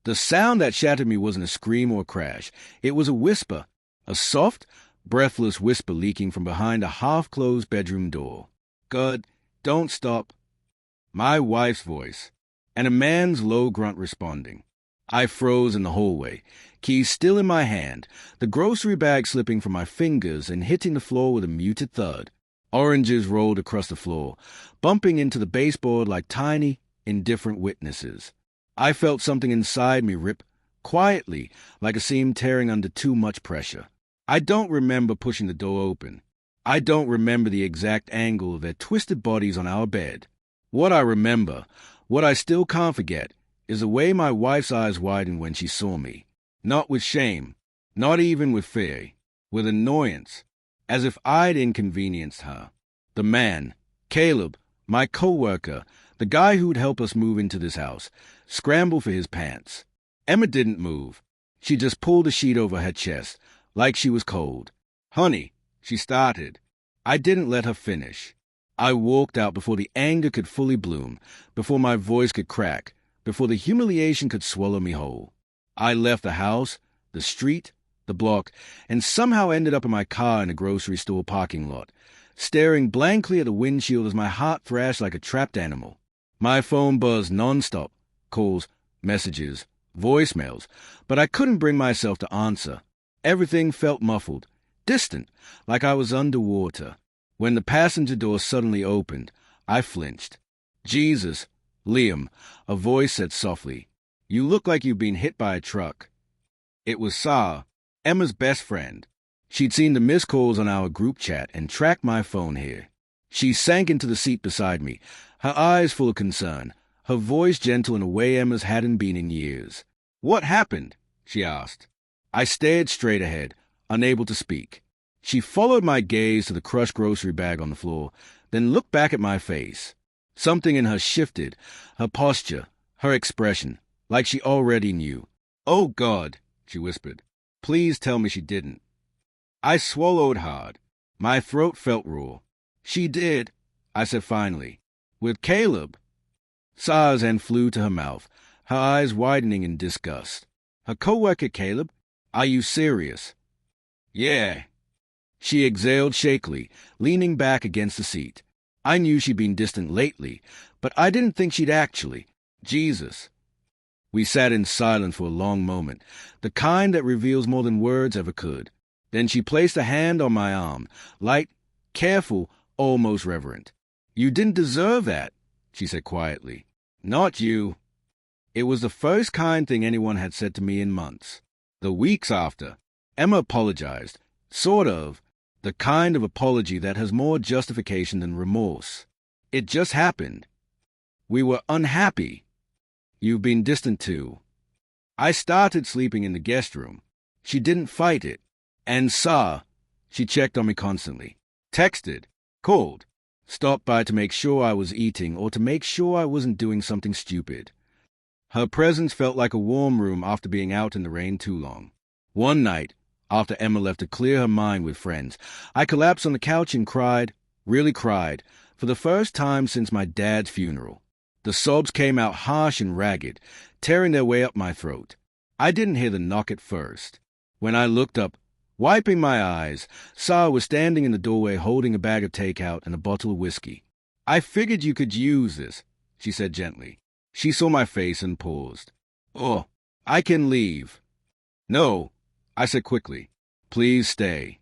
The sound that shattered me wasn't a scream or a crash. It was a whisper, a soft, breathless whisper leaking from behind a half-closed bedroom door. "God, don't stop." My wife's voice, and a man's low grunt responding. I froze in the hallway, keys still in my hand, the grocery bag slipping from my fingers and hitting the floor with a muted thud. Oranges rolled across the floor, bumping into the baseboard like tiny, indifferent witnesses. I felt something inside me rip, quietly, like a seam tearing under too much pressure. I don't remember pushing the door open. I don't remember the exact angle of their twisted bodies on our bed. What I remember, what I still can't forget, is the way my wife's eyes widened when she saw me. Not with shame, not even with fear, with annoyance, as if I'd inconvenienced her. The man, Caleb, my co-worker, the guy who'd help us move into this house, scrambled for his pants. Emma didn't move. She just pulled a sheet over her chest, like she was cold. "Honey," she started. I didn't let her finish. I walked out before the anger could fully bloom, before my voice could crack, before the humiliation could swallow me whole. I left the house, the street, the block, and somehow ended up in my car in a grocery store parking lot, staring blankly at the windshield as my heart thrashed like a trapped animal. My phone buzzed nonstop, calls, messages, voicemails, but I couldn't bring myself to answer. Everything felt muffled, distant, like I was underwater. When the passenger door suddenly opened, I flinched. "Jesus, Liam," a voice said softly. "You look like you've been hit by a truck." It was Sarah, Emma's best friend. She'd seen the missed calls on our group chat and tracked my phone here. She sank into the seat beside me, her eyes full of concern, her voice gentle in a way Emma's hadn't been in years. "What happened?" she asked. I stared straight ahead, unable to speak. She followed my gaze to the crushed grocery bag on the floor, then looked back at my face. Something in her shifted, her posture, her expression, like she already knew. "Oh, God," she whispered. "Please tell me she didn't." I swallowed hard. My throat felt raw. "She did," I said finally. "With Caleb." Sarah's hand flew to her mouth, her eyes widening in disgust. "Her co-worker Caleb? Are you serious?" "Yeah." She exhaled shakily, leaning back against the seat. I knew she'd been distant lately, but I didn't think she'd actually. Jesus. We sat in silence for a long moment, the kind that reveals more than words ever could. Then she placed a hand on my arm, light, careful, almost reverent. "You didn't deserve that," she said quietly. "Not you." It was the first kind thing anyone had said to me in months. The weeks after, Emma apologized, sort of, the kind of apology that has more justification than remorse. "It just happened. We were unhappy. You've been distant too." I started sleeping in the guest room. She didn't fight it. And she checked on me constantly. Texted, called, stopped by to make sure I was eating or to make sure I wasn't doing something stupid. Her presence felt like a warm room after being out in the rain too long. One night, after Emma left to clear her mind with friends, I collapsed on the couch and cried, really cried, for the first time since my dad's funeral. The sobs came out harsh and ragged, tearing their way up my throat. I didn't hear the knock at first. When I looked up, wiping my eyes, Sarah was standing in the doorway holding a bag of takeout and a bottle of whiskey. "I figured you could use this," she said gently. She saw my face and paused. "Oh, I can leave." "No," I said quickly. "Please stay."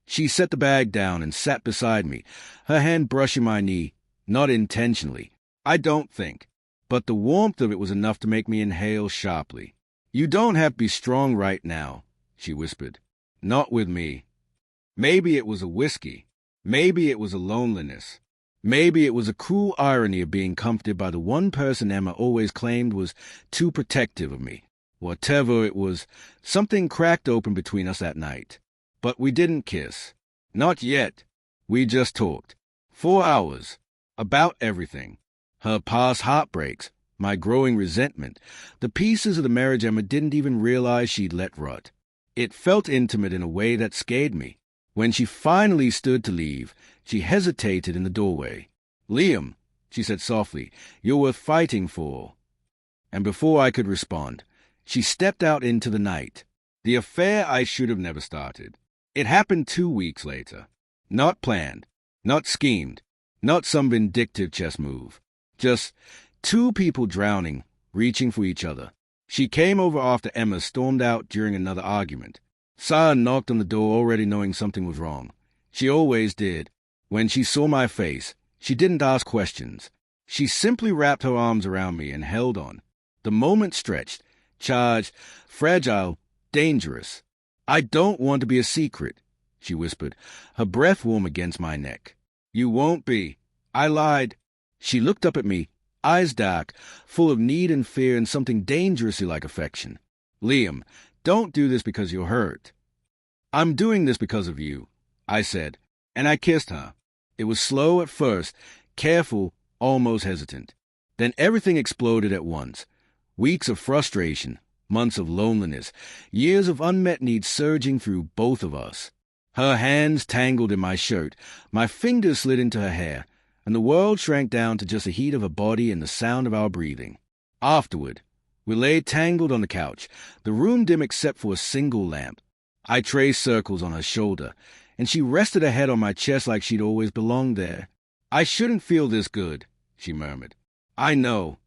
She set the bag down and sat beside me, her hand brushing my knee, not intentionally, I don't think, but the warmth of it was enough to make me inhale sharply. "You don't have to be strong right now," she whispered. "Not with me." Maybe it was a whiskey. Maybe it was a loneliness. Maybe it was a cruel irony of being comforted by the one person Emma always claimed was too protective of me. Whatever it was, something cracked open between us that night. But we didn't kiss. Not yet. We just talked. 4 hours. About everything. Her past heartbreaks, my growing resentment, the pieces of the marriage Emma didn't even realize she'd let rot. It felt intimate in a way that scared me. When she finally stood to leave, she hesitated in the doorway. "Liam," she said softly, "you're worth fighting for." And before I could respond, She stepped out into the night. The affair I should have never started. It happened 2 weeks later. Not planned, not schemed, not some vindictive chess move. Just two people drowning, reaching for each other. She came over after Emma stormed out during another argument. Sarah knocked on the door already knowing something was wrong. She always did. When she saw my face, she didn't ask questions. She simply wrapped her arms around me and held on. The moment stretched, charged, fragile, dangerous. "I don't want to be a secret," she whispered, her breath warm against my neck. "You won't be. I lied." She looked up at me, eyes dark, full of need and fear and something dangerously like affection. "Liam, don't do this because you're hurt." "I'm doing this because of you," I said, and I kissed her. It was slow at first, careful, almost hesitant. Then everything exploded at once. Weeks of frustration, months of loneliness, years of unmet needs surging through both of us. Her hands tangled in my shirt, my fingers slid into her hair, and the world shrank down to just the heat of her body and the sound of our breathing. Afterward, we lay tangled on the couch, the room dim except for a single lamp. I traced circles on her shoulder, and she rested her head on my chest like she'd always belonged there. "I shouldn't feel this good," she murmured. "I know.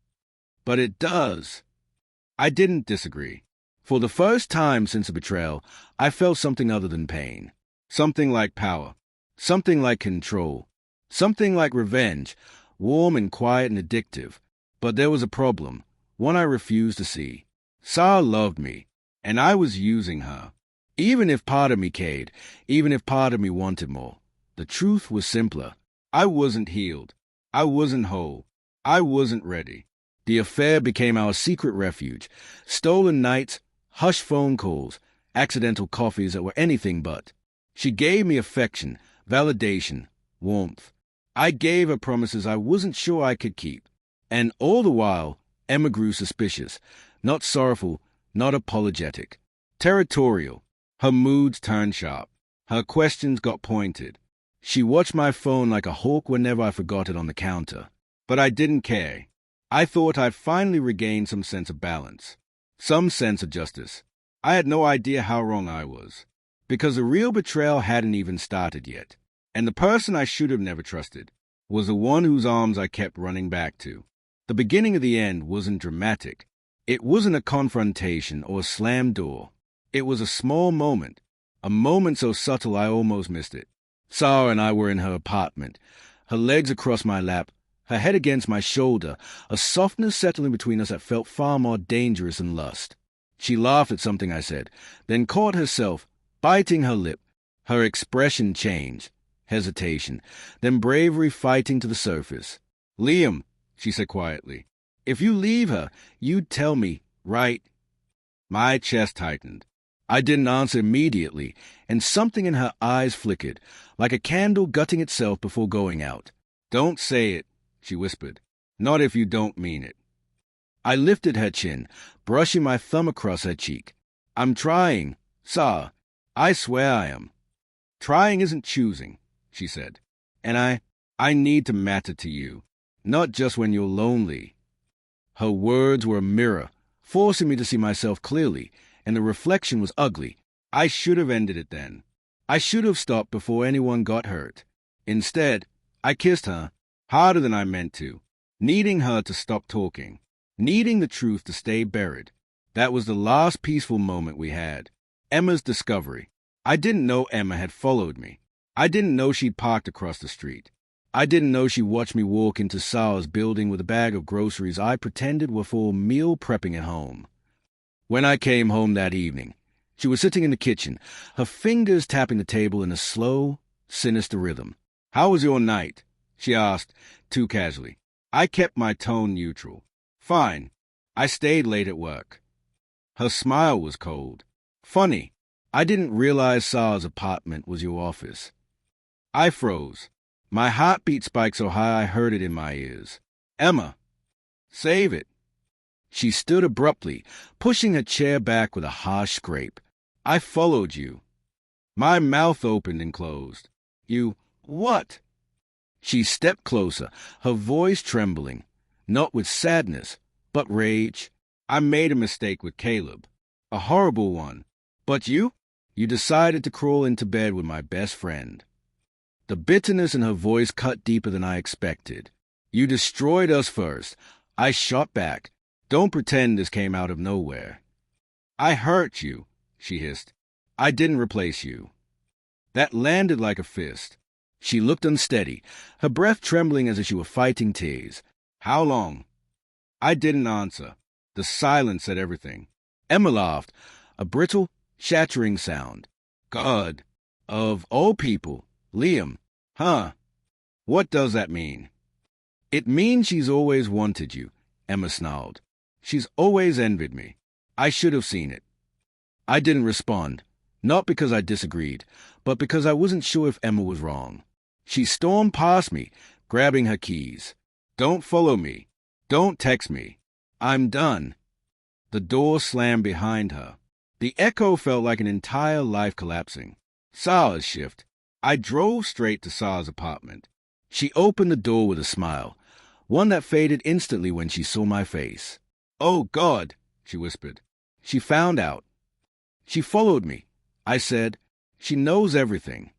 But it does." I didn't disagree. For the first time since the betrayal, I felt something other than pain. Something like power. Something like control. Something like revenge, warm and quiet and addictive. But there was a problem, one I refused to see. Sarah loved me, and I was using her. Even if part of me cared, even if part of me wanted more. The truth was simpler. I wasn't healed. I wasn't whole. I wasn't ready. The affair became our secret refuge. Stolen nights, hushed phone calls, accidental coffees that were anything but. She gave me affection, validation, warmth. I gave her promises I wasn't sure I could keep. And all the while, Emma grew suspicious, not sorrowful, not apologetic. Territorial. Her moods turned sharp. Her questions got pointed. She watched my phone like a hawk whenever I forgot it on the counter. But I didn't care. I thought I'd finally regained some sense of balance, some sense of justice. I had no idea how wrong I was, because the real betrayal hadn't even started yet. And the person I should have never trusted was the one whose arms I kept running back to. The beginning of the end wasn't dramatic. It wasn't a confrontation or a slammed door. It was a small moment, a moment so subtle I almost missed it. Sarah and I were in her apartment, her legs across my lap, her head against my shoulder, a softness settling between us that felt far more dangerous than lust. She laughed at something I said, then caught herself, biting her lip. Her expression changed, hesitation, then bravery fighting to the surface. "Liam," she said quietly, "if you leave her, you'd tell me, right?" My chest tightened. I didn't answer immediately, and something in her eyes flickered, like a candle gutting itself before going out. "Don't say it," she whispered. "Not if you don't mean it." I lifted her chin, brushing my thumb across her cheek. "I'm trying, Sarah. I swear I am." "Trying isn't choosing," she said. "And I need to matter to you, not just when you're lonely." Her words were a mirror, forcing me to see myself clearly, and the reflection was ugly. I should have ended it then. I should have stopped before anyone got hurt. Instead, I kissed her, harder than I meant to, needing her to stop talking, needing the truth to stay buried. That was the last peaceful moment we had. Emma's discovery. I didn't know Emma had followed me. I didn't know she'd parked across the street. I didn't know she watched me walk into Sarah's building with a bag of groceries I pretended were for meal prepping at home. When I came home that evening, she was sitting in the kitchen, her fingers tapping the table in a slow, sinister rhythm. "How was your night?" she asked, too casually. I kept my tone neutral. "Fine. I stayed late at work." Her smile was cold. "Funny. I didn't realize Sarah's apartment was your office." I froze. My heartbeat spiked so high I heard it in my ears. "Emma, save it." She stood abruptly, pushing her chair back with a harsh scrape. "I followed you." My mouth opened and closed. "You what?" She stepped closer, her voice trembling, not with sadness, but rage. I made a mistake with Caleb. A horrible one. But you? You decided to crawl into bed with my best friend. The bitterness in her voice cut deeper than I expected. You destroyed us first. I shot back. Don't pretend this came out of nowhere. I hurt you, she hissed. I didn't replace you. That landed like a fist. She looked unsteady, her breath trembling as if she were fighting tears. How long? I didn't answer. The silence said everything. Emma laughed, a brittle, shattering sound. God, of all people, Liam, huh? What does that mean? It means she's always wanted you, Emma snarled. She's always envied me. I should have seen it. I didn't respond, not because I disagreed, but because I wasn't sure if Emma was wrong. She stormed past me, grabbing her keys. Don't follow me. Don't text me. I'm done. The door slammed behind her. The echo felt like an entire life collapsing. Sarah's shift. I drove straight to Sarah's apartment. She opened the door with a smile, one that faded instantly when she saw my face. Oh, God, she whispered. She found out. She followed me. I said, she knows everything.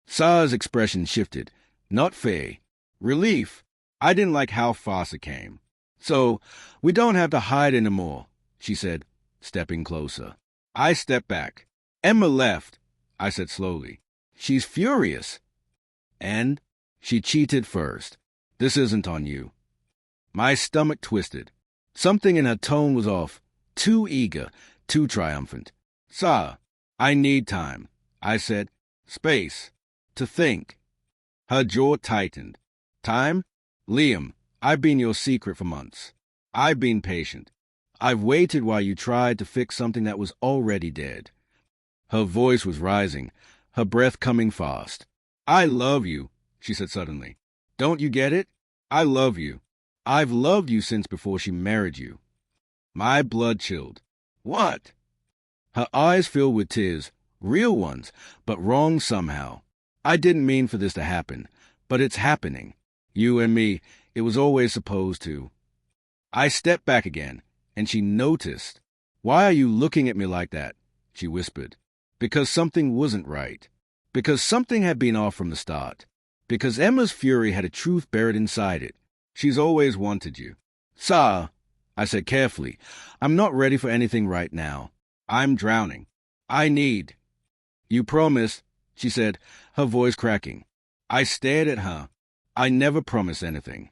Sarah's expression shifted, not fear, relief. I didn't like how fast it came. So, we don't have to hide anymore, she said, stepping closer. I stepped back. Emma left, I said slowly. She's furious. And she cheated first. This isn't on you. My stomach twisted. Something in her tone was off, too eager, too triumphant. Sarah, I need time, I said. Space. To think. Her jaw tightened. Time? Liam, I've been your secret for months. I've been patient. I've waited while you tried to fix something that was already dead. Her voice was rising, her breath coming fast. I love you, she said suddenly. Don't you get it? I love you. I've loved you since before she married you. My blood chilled. What? Her eyes filled with tears, real ones, but wrong somehow. I didn't mean for this to happen, but it's happening. You and me, it was always supposed to. I stepped back again, and she noticed. Why are you looking at me like that? She whispered. Because something wasn't right. Because something had been off from the start. Because Emma's fury had a truth buried inside it. She's always wanted you. Sarah, I said carefully, I'm not ready for anything right now. I'm drowning. I need. You promised, she said, her voice cracking. I stared at her. I never promised anything.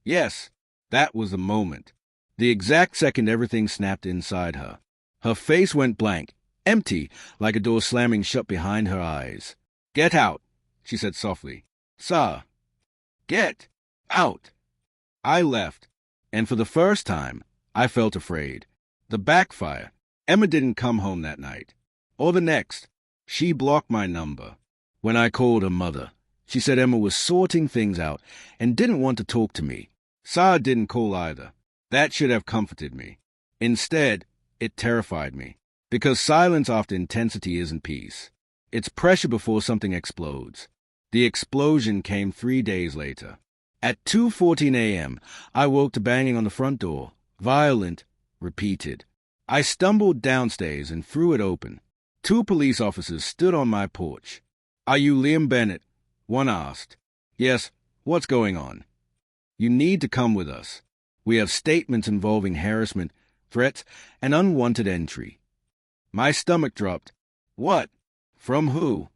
Yes, that was the moment. The exact second everything snapped inside her. Her face went blank, empty, like a door slamming shut behind her eyes. Get out, she said softly. Sarah, get out. I left, and for the first time, I felt afraid. The backfire. Emma didn't come home that night. Or the next. She blocked my number. When I called her mother, she said Emma was sorting things out and didn't want to talk to me. Sarah didn't call either. That should have comforted me. Instead, it terrified me. Because silence after intensity isn't peace. It's pressure before something explodes. The explosion came 3 days later. At 2:14 a.m., I woke to banging on the front door. Violent, repeated. I stumbled downstairs and threw it open. 2 police officers stood on my porch. Are you Liam Bennett? One asked. Yes, what's going on? You need to come with us. We have statements involving harassment, threats, and unwanted entry. My stomach dropped. What? From who?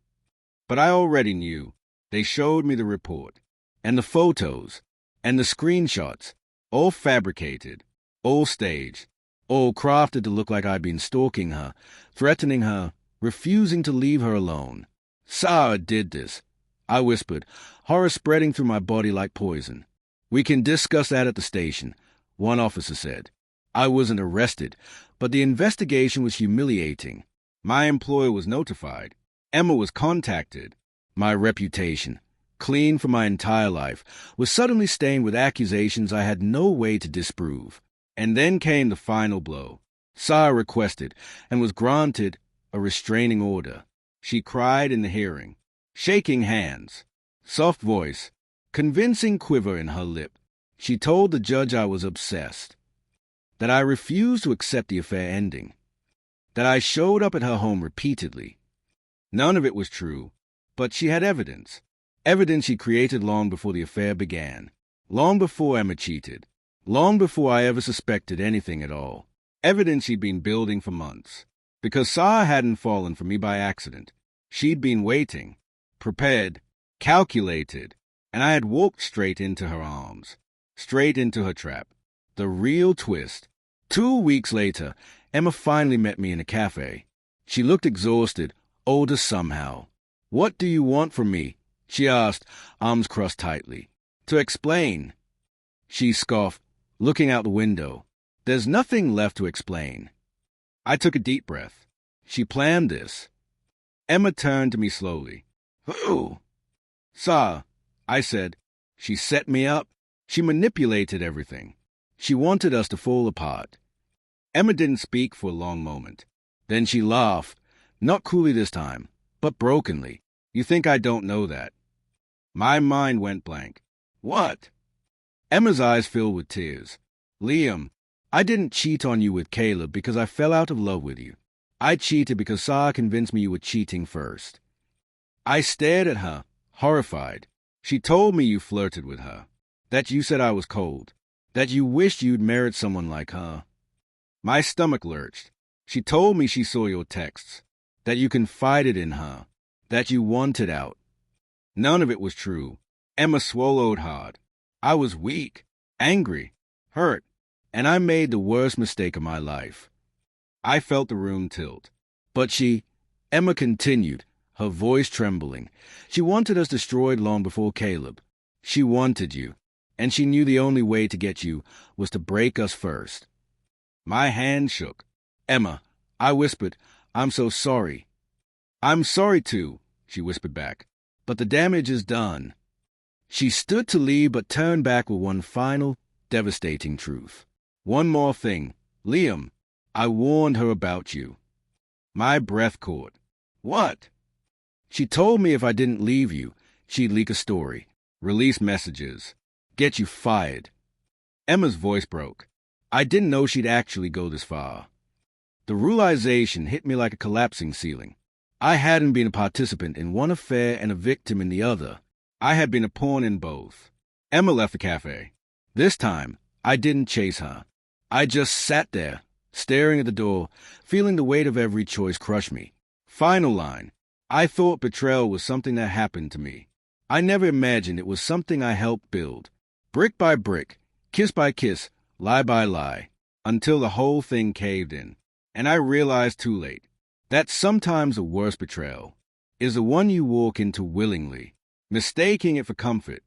But I already knew. They showed me the report. And the photos. And the screenshots. All fabricated. All staged. All crafted to look like I'd been stalking her, threatening her, refusing to leave her alone. Sarah did this, I whispered, horror spreading through my body like poison. We can discuss that at the station, one officer said. I wasn't arrested, but the investigation was humiliating. My employer was notified. Emma was contacted. My reputation, clean for my entire life, was suddenly stained with accusations I had no way to disprove. And then came the final blow. Sarah requested, and was granted, a restraining order. She cried in the hearing, shaking hands, soft voice, convincing quiver in her lip. She told the judge I was obsessed. that I refused to accept the affair ending, that I showed up at her home repeatedly. None of it was true, but she had evidence. Evidence she created long before the affair began, long before Emma cheated, long before I ever suspected anything at all. Evidence she'd been building for months. Because Sarah hadn't fallen for me by accident. She'd been waiting, prepared, calculated, and I had walked straight into her arms, straight into her trap. The real twist. 2 weeks later, Emma finally met me in a cafe. She looked exhausted, older somehow. "What do you want from me?" she asked, arms crossed tightly. "To explain." She scoffed, looking out the window. "There's nothing left to explain." I took a deep breath. She planned this. Emma turned to me slowly. "Who?" "Sa," I said. "She set me up. She manipulated everything. She wanted us to fall apart." Emma didn't speak for a long moment. Then she laughed, not coolly this time, but brokenly. "You think I don't know that?" My mind went blank. "What?" Emma's eyes filled with tears. "Liam, I didn't cheat on you with Caleb because I fell out of love with you. I cheated because Sarah convinced me you were cheating first." I stared at her, horrified. "She told me you flirted with her, that you said I was cold, that you wished you'd married someone like her." My stomach lurched. "She told me she saw your texts, that you confided in her, that you wanted out." None of it was true. Emma swallowed hard. I was weak, angry, hurt, and I made the worst mistake of my life. I felt the room tilt. "But Emma continued, her voice trembling. "She wanted us destroyed long before Caleb. She wanted you, and she knew the only way to get you was to break us first." My hand shook. "Emma," I whispered, "I'm so sorry." "I'm sorry too," she whispered back. "But the damage is done." She stood to leave but turned back with one final, devastating truth. "One more thing. Liam, I warned her about you." My breath caught. "What?" "She told me if I didn't leave you, she'd leak a story, release messages, get you fired." Emma's voice broke. I didn't know she'd actually go this far. The realization hit me like a collapsing ceiling. I hadn't been a participant in one affair and a victim in the other. I had been a pawn in both. Emma left the cafe. This time, I didn't chase her. I just sat there, staring at the door, feeling the weight of every choice crush me. Final line. I thought betrayal was something that happened to me. I never imagined it was something I helped build. Brick by brick, kiss by kiss, lie by lie, until the whole thing caved in. And I realized too late that sometimes the worst betrayal is the one you walk into willingly, mistaking it for comfort,